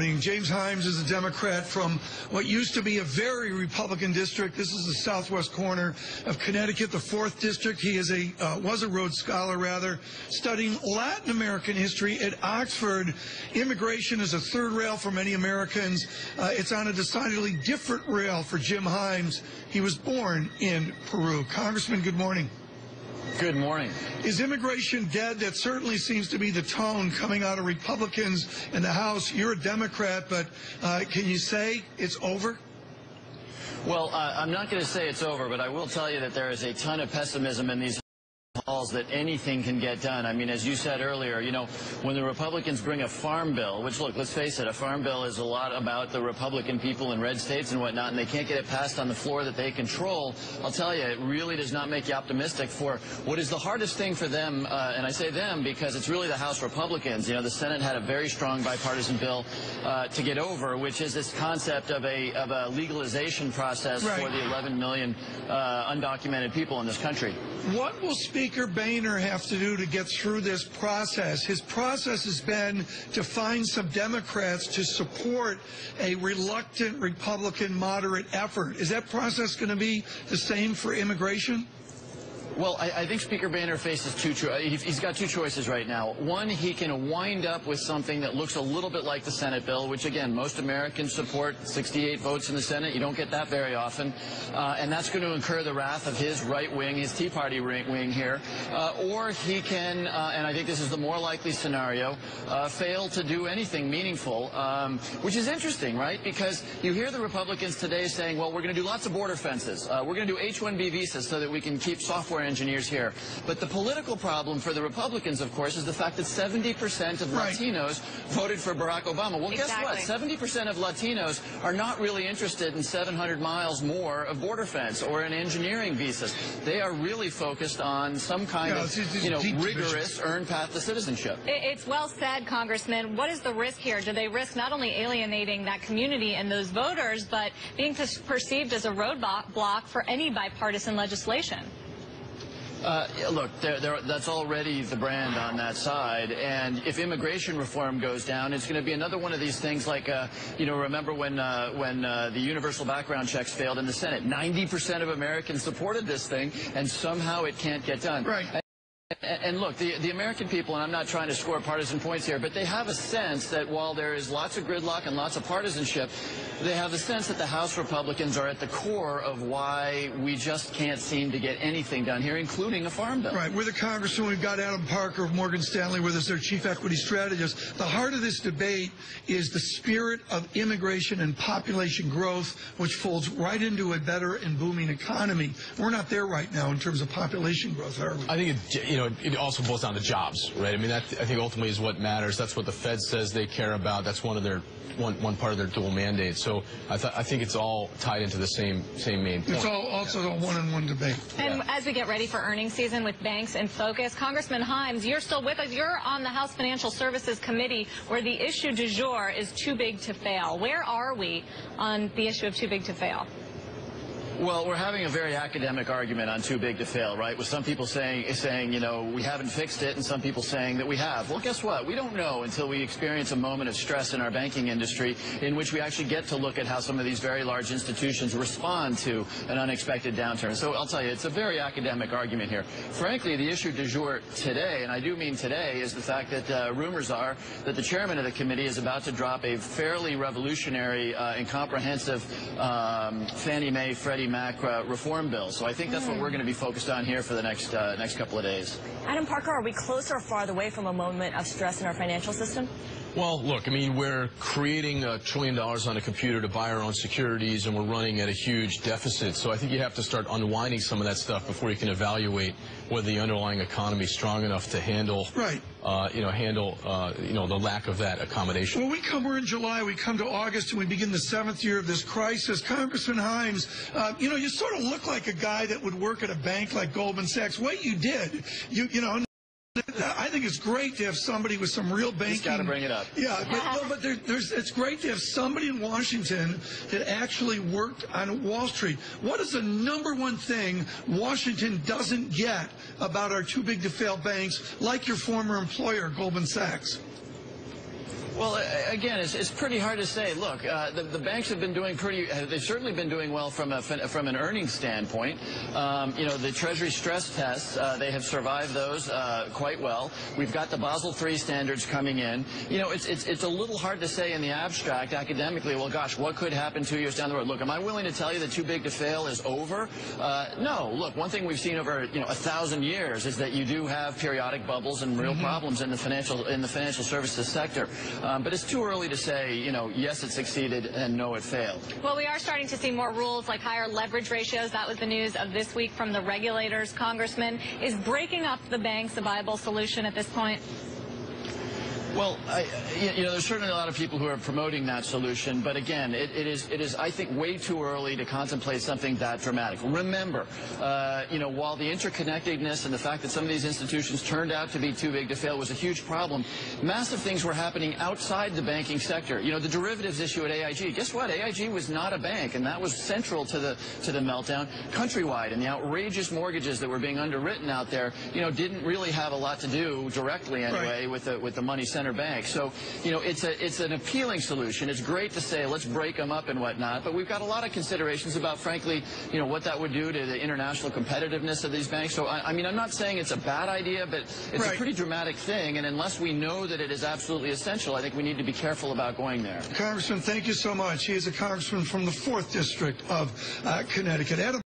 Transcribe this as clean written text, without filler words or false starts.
morning. James Himes is a Democrat from what used to be a very Republican district. This is the southwest corner of Connecticut, the 4th district. He is was a Rhodes Scholar, rather, studying Latin American history at Oxford. Immigration is a third rail for many Americans. It's on a decidedly different rail for Jim Himes. He was born in Peru. Congressman, good morning. Good morning. Is immigration dead? That certainly seems to be the tone coming out of Republicans in the House. You're a Democrat, but can you say it's over? Well, I'm not going to say it's over, but I will tell you that there is a ton of pessimism in these halls that anything can get done. I mean, as you said earlier, you know, when the Republicans bring a farm bill, which, look, let's face it, a farm bill is a lot about the Republican people in red states and whatnot, and they can't get it passed on the floor that they control. I'll tell you, it really does not make you optimistic for what is the hardest thing for them, and I say them because it's really the House Republicans. You know, the Senate had a very strong bipartisan bill to get over, which is this concept of a legalization process for the 11 million undocumented people in this country. What will Speaker Boehner have to do to get through this process? His process has been to find some Democrats to support a reluctant Republican moderate effort. Is that process going to be the same for immigration? Well, I think Speaker Boehner faces he's got two choices right now. One, he can wind up with something that looks a little bit like the Senate bill, which, again, most Americans support. 68 votes in the Senate. You don't get that very often. And that's going to incur the wrath of his right wing, his Tea Party wing here. Or he can, and I think this is the more likely scenario, fail to do anything meaningful, which is interesting, right? Because you hear the Republicans today saying, well, we're going to do lots of border fences. We're going to do H-1B visas so that we can keep software engineers here. But the political problem for the Republicans, of course, is the fact that 70% of Latinos voted for Barack Obama. Well, guess what? 70% of Latinos are not really interested in 700 miles more of border fence or in engineering visas. They are really focused on some kind of, rigorous earned path to citizenship. It's well said, Congressman. What is the risk here? Do they risk not only alienating that community and those voters, but being perceived as a roadblock for any bipartisan legislation? Look, that's already the brand on that side, and if immigration reform goes down, it's going to be another one of these things like, remember when the universal background checks failed in the Senate? 90% of Americans supported this thing, and somehow it can't get done. Right. And look, the American people, and I'm not trying to score partisan points here, but they have a sense that while there is lots of gridlock and lots of partisanship, they have a sense that the House Republicans are at the core of why we just can't seem to get anything done here, including a farm bill. Right. We're the Congressman. We've got Adam Parker of Morgan Stanley with us, their chief equity strategist. The heart of this debate is the spirit of immigration and population growth, which folds right into a better and booming economy. We're not there right now in terms of population growth, are we? I think it also boils down to jobs, right? I mean, that I think ultimately is what matters. That's what the Fed says they care about. That's one of their one part of their dual mandate. So I think it's all tied into the same main point. It's all also a one-on-one debate. And as we get ready for earnings season with banks in focus, Congressman Himes, you're still with us. You're on the House Financial Services Committee, where the issue du jour is too big to fail. Where are we on the issue of too big to fail? Well, we're having a very academic argument on too big to fail, right? With some people saying, we haven't fixed it, and some people saying that we have. Well, guess what? We don't know until we experience a moment of stress in our banking industry in which we actually get to look at how some of these very large institutions respond to an unexpected downturn. So I'll tell you, it's a very academic argument here. Frankly, the issue du jour today, and I do mean today, is the fact that rumors are that the chairman of the committee is about to drop a fairly revolutionary and comprehensive Fannie Mae, Freddie Mac reform bill. So I think that's what we're going to be focused on here for the next couple of days. Adam Parker, are we closer or farther away from a moment of stress in our financial system? Well, look, I mean, we're creating $1 trillion on a computer to buy our own securities, and we're running at a huge deficit. So I think you have to start unwinding some of that stuff before you can evaluate whether the underlying economy is strong enough to handle, the lack of that accommodation. Well, we're in July, we come to August, and we begin the 7th year of this crisis. Congressman Himes, you sort of look like a guy that would work at a bank like Goldman Sachs. What you did, I think it's great to have somebody with some real banking. Just got to bring it up. Yeah, but it's great to have somebody in Washington that actually worked on Wall Street. What is the #1 thing Washington doesn't get about our too big to fail banks, like your former employer, Goldman Sachs? Well, again, it's pretty hard to say. Look, the banks have been doing they've certainly been doing well from an earnings standpoint. You know, the Treasury stress tests, they have survived those quite well. We've got the Basel III standards coming in. You know, it's a little hard to say in the abstract, academically, well, gosh, what could happen 2 years down the road? Look, am I willing to tell you that too big to fail is over? No. Look, one thing we've seen over, 1,000 years is that you do have periodic bubbles and real problems in the financial services sector. But it's too early to say, yes, it succeeded and no, it failed. Well, we are starting to see more rules like higher leverage ratios. That was the news of this week from the regulators. Congressman, is breaking up the banks a viable solution at this point? Well, there's certainly a lot of people who are promoting that solution, but again, it is, I think, way too early to contemplate something that dramatic. Remember, while the interconnectedness and the fact that some of these institutions turned out to be too big to fail was a huge problem, massive things were happening outside the banking sector. The derivatives issue at AIG. Guess what? AIG was not a bank, and that was central to the meltdown. Countrywide and the outrageous mortgages that were being underwritten out there, didn't really have a lot to do directly anyway with the money center bank. So, it's an appealing solution. It's great to say let's break them up and whatnot, but we've got a lot of considerations about, frankly, what that would do to the international competitiveness of these banks. So, I'm not saying it's a bad idea, but it's a pretty dramatic thing, and unless we know that it is absolutely essential, I think we need to be careful about going there. Congressman, thank you so much. He is a congressman from the 4th District of Connecticut. Adam